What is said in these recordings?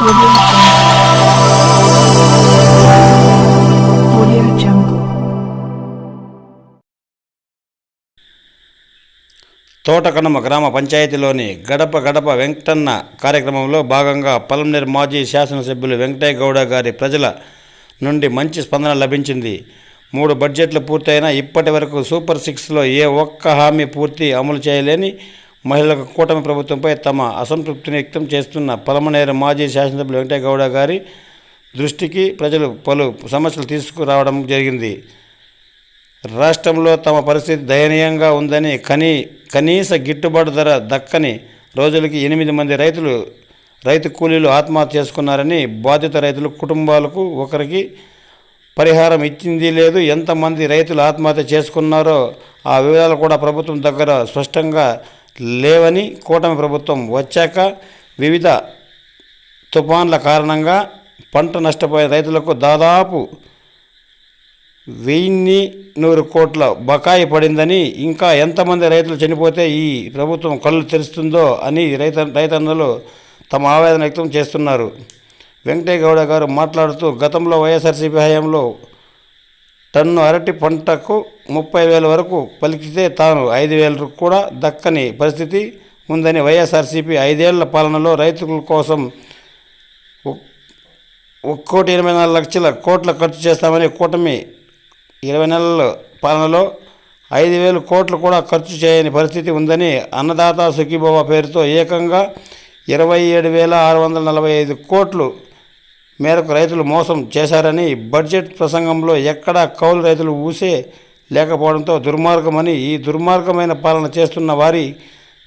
తోటకనుమ గ్రామ పంచాయతీలోని గడప గడప వెంకటన్న కార్యక్రమంలో భాగంగా పలంనేరు మాజీ శాసనసభ్యులు వెంకటయ్య గౌడ గారి ప్రజల నుండి మంచి స్పందన లభించింది. 3 బడ్జెట్లు పూర్తయినా ఇప్పటి వరకు సూపర్ 6లో ఏ ఒక్క హామీ పూర్తి అమలు చేయలేని మహిళలకు కూటమి ప్రభుత్వంపై తమ అసంతృప్తిని వ్యక్తం చేస్తున్న పలమనేరు మాజీ శాసనసభ్యులు వెంకటయ్య గౌడ గారి దృష్టికి ప్రజలు పలు సమస్యలు తీసుకురావడం జరిగింది. రాష్ట్రంలో తమ పరిస్థితి దయనీయంగా ఉందని, కనీస గిట్టుబాటు ధర దక్కని రోజులకి 8 మంది రైతు కూలీలు ఆత్మహత్య చేసుకున్నారని, బాధిత రైతుల కుటుంబాలకు ఒకరికి పరిహారం ఇచ్చింది లేదు, ఎంతమంది రైతులు ఆత్మహత్య చేసుకున్నారో ఆ వివరాలు కూడా ప్రభుత్వం దగ్గర స్పష్టంగా లేవని, కూటమి ప్రభుత్వం వచ్చాక వివిధ తుఫాన్ల కారణంగా పంట నష్టపోయిన రైతులకు దాదాపు 1100 కోట్ల బకాయి పడిందని, ఇంకా ఎంతమంది రైతులు చనిపోతే ఈ ప్రభుత్వం కళ్ళు తెరుస్తుందో అని రైతన్నలు తమ ఆవేదన వ్యక్తం చేస్తున్నారు. వెంకటయ్య గౌడ గారు మాట్లాడుతూ, గతంలో వైఎస్ఆర్సీపీ హయాంలో టన్ను అరటి పంటకు 30,000 వరకు పలికితే తాను 5,000 కూడా దక్కని పరిస్థితి ఉందని, వైఎస్ఆర్సీపీ 5 ఏళ్ల పాలనలో రైతుల కోసం 1,84,00,000 కోట్ల ఖర్చు చేస్తామని, కూటమి 20 నెలల పాలనలో 5,000 కోట్లు కూడా ఖర్చు చేయని పరిస్థితి ఉందని, అన్నదాత సుఖీభవ పేరుతో ఏకంగా 27,645 కోట్లు మేరకు రైతులు మోసం చేశారని, బడ్జెట్ ప్రసంగంలో ఎక్కడా కౌలు రైతులు ఊసే లేకపోవడంతో దుర్మార్గమని, ఈ దుర్మార్గమైన పాలన చేస్తున్న వారి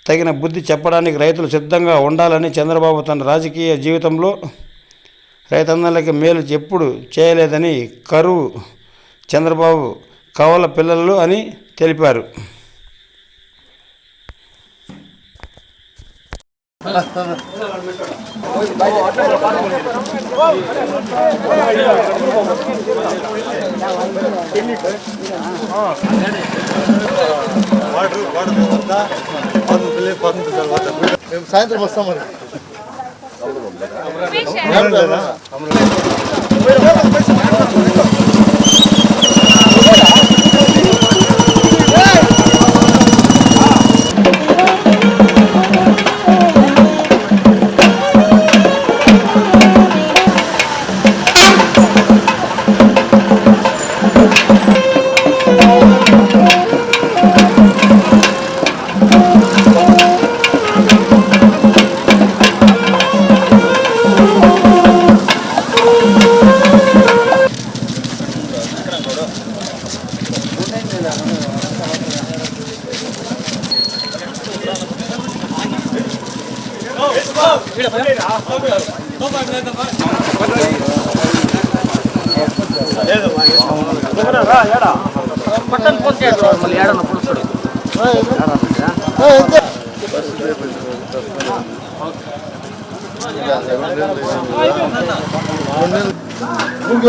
తగిన బుద్ధి చెప్పడానికి రైతులు సిద్ధంగా ఉండాలని, చంద్రబాబు తన రాజకీయ జీవితంలో రైతన్నలకి మేలు ఎప్పుడు చేయలేదని, కరువు చంద్రబాబు కవల పిల్లలు అని తెలిపారు. సాయంత్రం వస్తాం మరి.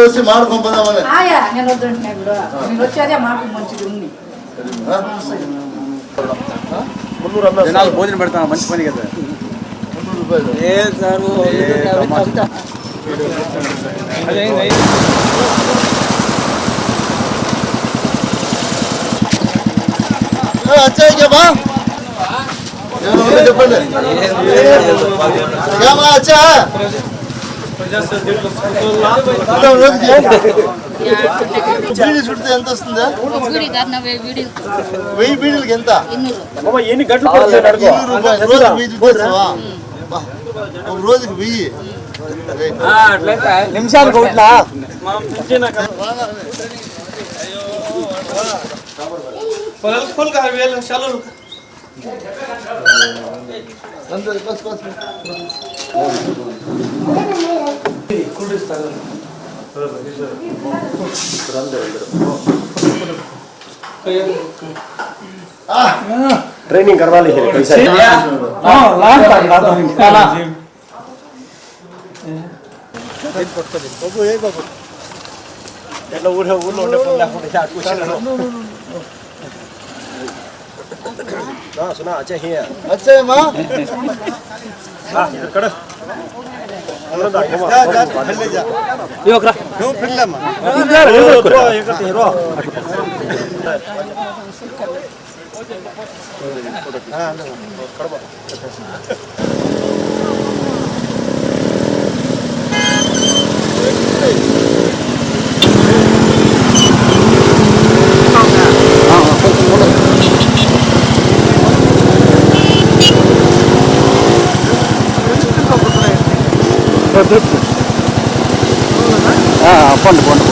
వచ్చి మాడుకుందామని నేను వద్దంటున్నా. ఇప్పుడు నేను వచ్చేదే మాకు మంచిది ఉంది. భోజనం పెడతాను, మంచి పని కదా. 300 రూపాయలు చెప్పండి. బీడీ చుడితే ఎంత వస్తుందా? 1000 బీడీలకి ఎంత? 200 రూపాయలు. రోజుకి 1000 నిమిషాలు కోట్లా. ट्रेनिंग करवा ली है कैसा सुना अच्छा है माँ పండు పండు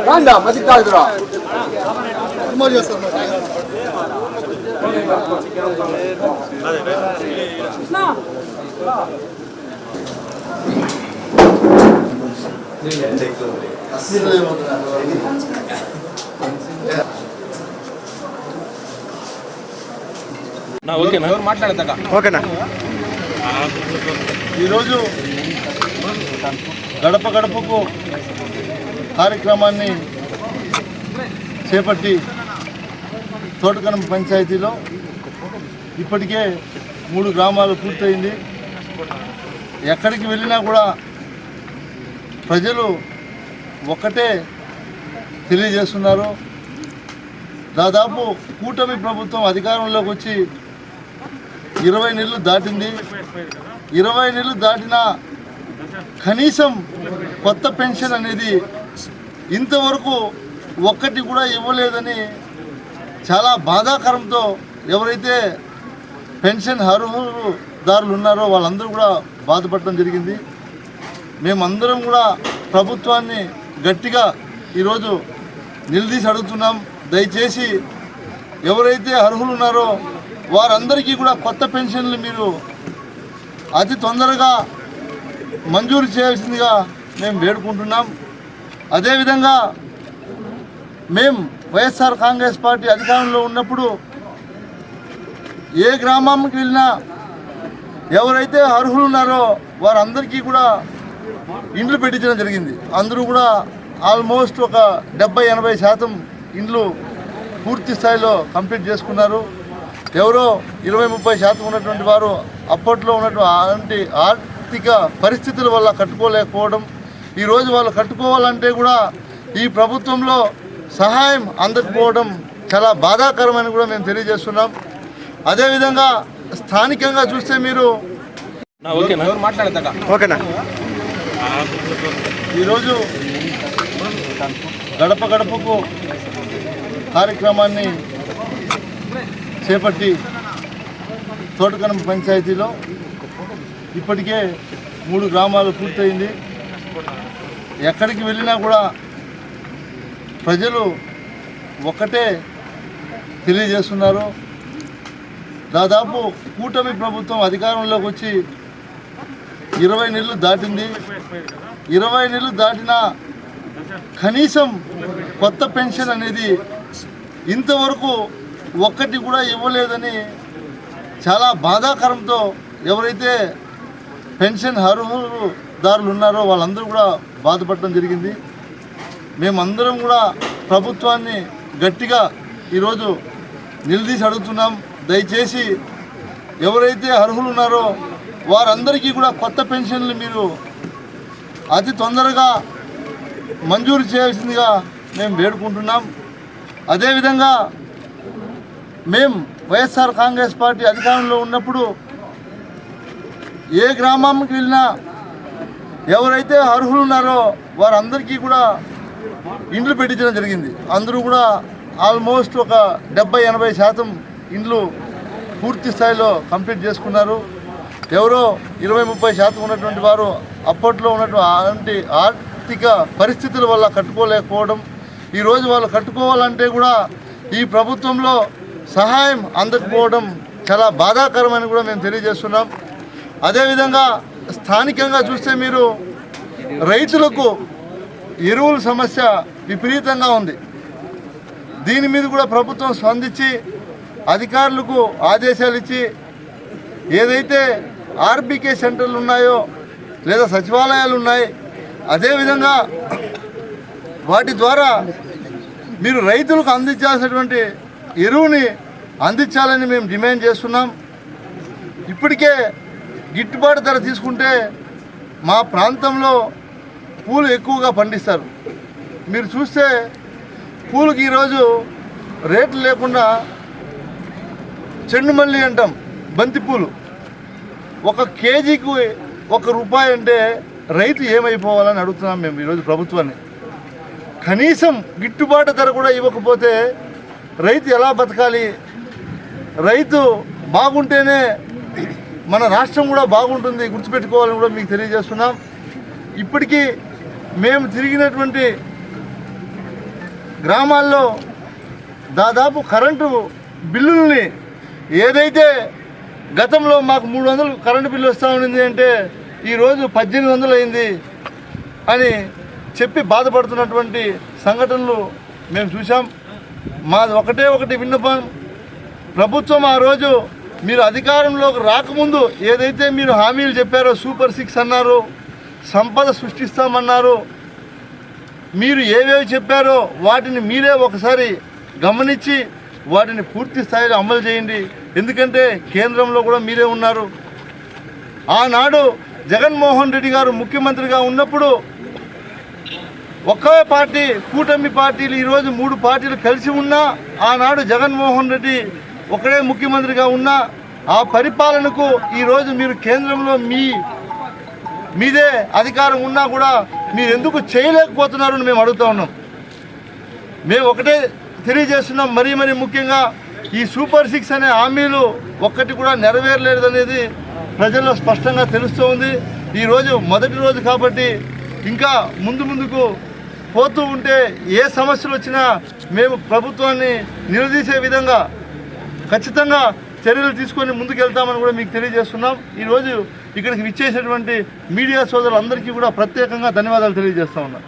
రాండా మధ్య కాదురా ఓకేనా ఈరోజు గడప గడపకు కార్యక్రమాన్ని చేపట్టి తోటకనం పంచాయతీలో ఇప్పటికే 3 గ్రామాలు పూర్తయింది. ఎక్కడికి వెళ్ళినా కూడా ప్రజలు ఒక్కటే తెలియజేస్తున్నారు. దాదాపు కూటమి ప్రభుత్వం అధికారంలోకి వచ్చి 20 నెలలు దాటింది. 20 నెలలు దాటినా కనీసం కొత్త పెన్షన్ అనేది ఇంతవరకు ఒక్కటి కూడా ఇవ్వలేదని చాలా బాధాకరంతో ఎవరైతే పెన్షన్ అర్హుదారులు ఉన్నారో వాళ్ళందరూ కూడా బాధపడటం జరిగింది. మేమందరం కూడా ప్రభుత్వాన్ని గట్టిగా ఈరోజు నిలదీసి అడుగుతున్నాం. దయచేసి ఎవరైతే అర్హులు ఉన్నారో వారందరికీ కూడా కొత్త పెన్షన్లు మీరు అతి తొందరగా మంజూరు చేయాల్సిందిగా మేము వేడుకుంటున్నాం. అదేవిధంగా మేము వైఎస్ఆర్ కాంగ్రెస్ పార్టీ అధికారంలో ఉన్నప్పుడు ఏ గ్రామానికి వెళ్ళినా ఎవరైతే అర్హులు ఉన్నారో వారందరికీ కూడా ఇండ్లు పెట్టించడం జరిగింది. అందరూ కూడా ఆల్మోస్ట్ ఒక 70-80% ఇండ్లు పూర్తి స్థాయిలో కంప్లీట్ చేసుకున్నారు. ఎవరో 20-30% ఉన్నటువంటి వారు అప్పట్లో ఉన్నటువంటి ఆర్థిక పరిస్థితుల వల్ల కట్టుకోలేకపోవడం, ఈరోజు వాళ్ళు కట్టుకోవాలంటే కూడా ఈ ప్రభుత్వంలో సహాయం అందకపోవడం చాలా బాధాకరమని కూడా మేము తెలియజేస్తున్నాం. అదేవిధంగా స్థానికంగా చూస్తే మీరు ఓకేనా ఈరోజు గడప గడపకు కార్యక్రమాన్ని చేపట్టి తోటకనం పంచాయతీలో ఇప్పటికే 3 గ్రామాలు పూర్తయింది. ఎక్కడికి వెళ్ళినా కూడా ప్రజలు ఒక్కటే తెలియజేస్తున్నారు. దాదాపు కూటమి ప్రభుత్వం అధికారంలోకి వచ్చి 20 నెలలు దాటింది. 20 నెలలు దాటినా కనీసం కొత్త పెన్షన్ అనేది ఇంతవరకు ఒక్కటి కూడా ఇవ్వలేదని చాలా బాధాకరంతో ఎవరైతే పెన్షన్ అర్హుదారులు ఉన్నారో వాళ్ళందరూ కూడా బాధపడటం జరిగింది. మేమందరం కూడా ప్రభుత్వాన్ని గట్టిగా ఈరోజు నిలదీసి అడుగుతున్నాం. దయచేసి ఎవరైతే అర్హులు ఉన్నారో వారందరికీ కూడా కొత్త పెన్షన్లు మీరు అతి తొందరగా మంజూరు చేయాల్సిందిగా మేము వేడుకుంటున్నాం. అదేవిధంగా మేము వైఎస్ఆర్ కాంగ్రెస్ పార్టీ అధికారంలో ఉన్నప్పుడు ఏ గ్రామానికి వెళ్ళినా ఎవరైతే అర్హులు ఉన్నారో వారందరికీ కూడా ఇండ్లు పెట్టించడం జరిగింది. అందరూ కూడా ఆల్మోస్ట్ ఒక 70-80% ఇండ్లు పూర్తి స్థాయిలో కంప్లీట్ చేసుకున్నారు. ఎవరో 20-30% ఉన్నటువంటి వారు అప్పట్లో ఉన్నటువంటి ఆర్థిక పరిస్థితుల వల్ల కట్టుకోలేకపోవడం, ఈరోజు వాళ్ళు కట్టుకోవాలంటే కూడా ఈ ప్రభుత్వంలో సహాయం అందకపోవడం చాలా బాధాకరమని కూడా మేము తెలియజేస్తున్నాం. అదేవిధంగా స్థానికంగా చూస్తే మీరు రైతులకు ఎరువుల సమస్య విపరీతంగా ఉంది. దీని మీద కూడా ప్రభుత్వం స్పందించి అధికారులకు ఆదేశాలు ఇచ్చి ఏదైతే ఆర్బీకే సెంటర్లు ఉన్నాయో లేదా సచివాలయాలు ఉన్నాయి, అదేవిధంగా వాటి ద్వారా మీరు రైతులకు అందించాల్సినటువంటి ఎరువుని అందించాలని మేము డిమాండ్ చేస్తున్నాం. ఇప్పటికే గిట్టుబాటు ధర తీసుకుంటే మా ప్రాంతంలో పూలు ఎక్కువగా పండిస్తారు. మీరు చూస్తే పూలకి ఈరోజు రేట్లు లేకుండా చెండుమల్లి అంటాం, బంతిపూలు 1 కేజీకి 1 రూపాయి అంటే రైతు ఏమైపోవాలని అడుగుతున్నాం మేము ఈరోజు ప్రభుత్వాన్ని. కనీసం గిట్టుబాటు ధర కూడా ఇవ్వకపోతే రైతు ఎలా బతకాలి? రైతు బాగుంటేనే మన రాష్ట్రం కూడా బాగుంటుంది, గుర్తుపెట్టుకోవాలని కూడా మీకు తెలియజేస్తున్నాం. ఇప్పటికీ మేము తిరిగినటువంటి గ్రామాల్లో దాదాపు కరెంటు బిల్లుల్ని ఏదైతే గతంలో మాకు 300 కరెంటు బిల్లు వస్తూ ఉండింది అంటే ఈరోజు 1800 అయింది అని చెప్పి బాధపడుతున్నటువంటి సంఘటనలు మేము చూసాం. మాది ఒకటి విన్నపం, ప్రభుత్వం ఆ రోజు మీరు అధికారంలోకి రాకముందు ఏదైతే మీరు హామీలు చెప్పారో, సూపర్ 6 అన్నారు, సంపద సృష్టిస్తామన్నారు, మీరు ఏవేవి చెప్పారో వాటిని మీరే ఒకసారి గమనించి వాటిని పూర్తి స్థాయిలో అమలు చేయండి. ఎందుకంటే కేంద్రంలో కూడా మీరే ఉన్నారు. ఆనాడు జగన్మోహన్ రెడ్డి గారు ముఖ్యమంత్రిగా ఉన్నప్పుడు ఒకే పార్టీ, కూటమి పార్టీలు ఈరోజు 3 పార్టీలు కలిసి ఉన్నా, ఆనాడు జగన్మోహన్ రెడ్డి ఒకడే ముఖ్యమంత్రిగా ఉన్నా ఆ పరిపాలనకు ఈరోజు మీరు కేంద్రంలో మీదే అధికారం ఉన్నా కూడా మీరు ఎందుకు చేయలేకపోతున్నారని మేము అడుగుతూ ఉన్నాం. మేము ఒకటే తెలియజేస్తున్నాం, మరీ ముఖ్యంగా ఈ సూపర్ 6 అనే హామీలు ఒక్కటి కూడా నెరవేరలేదనేది ప్రజల్లో స్పష్టంగా తెలుస్తూ ఉంది. ఈరోజు మొదటి రోజు కాబట్టి ఇంకా ముందుకు పోతూ ఉంటే ఏ సమస్యలు వచ్చినా మేము ప్రభుత్వాన్ని నిలదీసే విధంగా ఖచ్చితంగా చర్యలు తీసుకొని ముందుకెళ్తామని కూడా మీకు తెలియజేస్తున్నాం. ఈరోజు ఇక్కడికి విచ్చేసినటువంటి మీడియా సోదరులందరికీ కూడా ప్రత్యేకంగా ధన్యవాదాలు తెలియజేస్తా ఉన్నాం.